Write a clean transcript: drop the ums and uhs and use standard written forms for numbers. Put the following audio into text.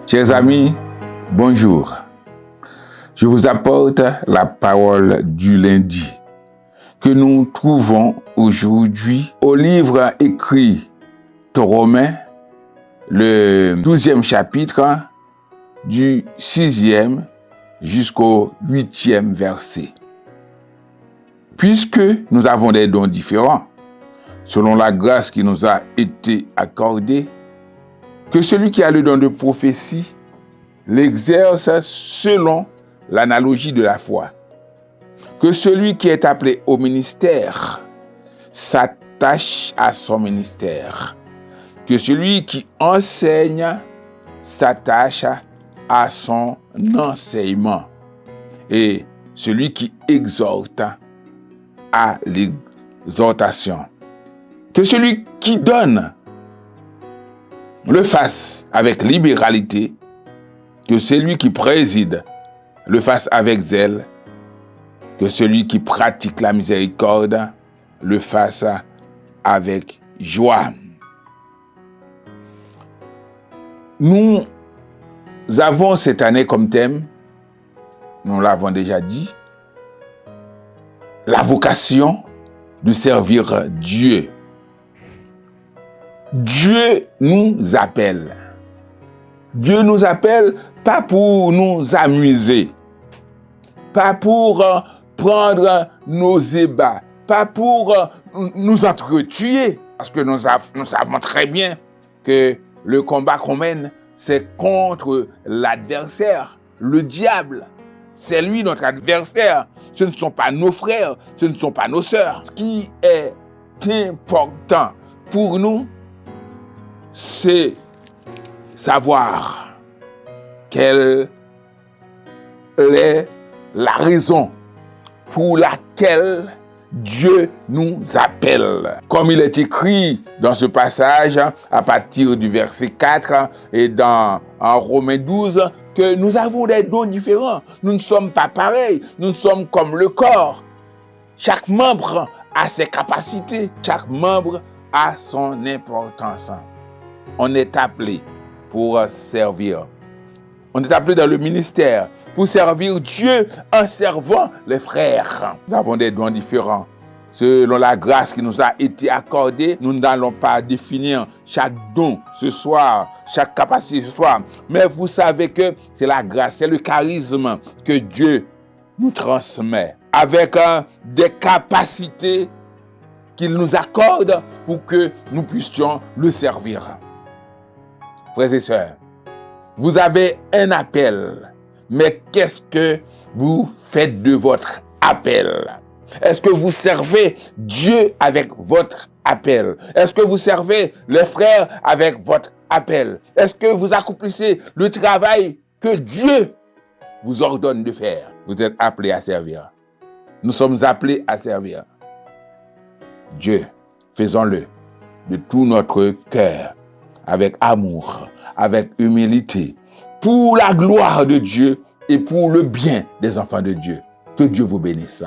Chers amis, bonjour. Je vous apporte la parole du lundi que nous trouvons aujourd'hui au livre écrit de Romains, le 12e chapitre, du 6e jusqu'au 8e verset. Puisque nous avons des dons différents, selon la grâce qui nous a été accordée, que celui qui a le don de prophétie l'exerce selon l'analogie de la foi. Que celui qui est appelé au ministère s'attache à son ministère. Que celui qui enseigne s'attache à son enseignement. Et celui qui exhorte à l'exhortation. Que celui qui donne le fasse avec libéralité, que celui qui préside le fasse avec zèle, que celui qui pratique la miséricorde le fasse avec joie. Nous avons cette année comme thème, nous l'avons déjà dit, la vocation de servir Dieu. Dieu nous appelle. Dieu nous appelle pas pour nous amuser, pas pour prendre nos ébats, pas pour nous entretuer, parce que nous savons très bien que le combat qu'on mène, c'est contre l'adversaire, le diable. C'est lui notre adversaire. Ce ne sont pas nos frères, ce ne sont pas nos sœurs. Ce qui est important pour nous, c'est savoir quelle est la raison pour laquelle Dieu nous appelle. Comme il est écrit dans ce passage, à partir du verset 4 et en Romains 12, que nous avons des dons différents. Nous ne sommes pas pareils, nous sommes comme le corps. Chaque membre a ses capacités, chaque membre a son importance. On est appelé pour servir. On est appelé dans le ministère pour servir Dieu en servant les frères. Nous avons des dons différents. Selon la grâce qui nous a été accordée, nous n'allons pas définir chaque don ce soir, chaque capacité ce soir. Mais vous savez que c'est la grâce, c'est le charisme que Dieu nous transmet avec des capacités qu'il nous accorde pour que nous puissions le servir. Frères et sœurs, vous avez un appel, mais qu'est-ce que vous faites de votre appel? Est-ce que vous servez Dieu avec votre appel? Est-ce que vous servez les frères avec votre appel? Est-ce que vous accomplissez le travail que Dieu vous ordonne de faire? Vous êtes appelés à servir. Nous sommes appelés à servir Dieu. Faisons-le de tout notre cœur, avec amour, avec humilité, pour la gloire de Dieu et pour le bien des enfants de Dieu. Que Dieu vous bénisse.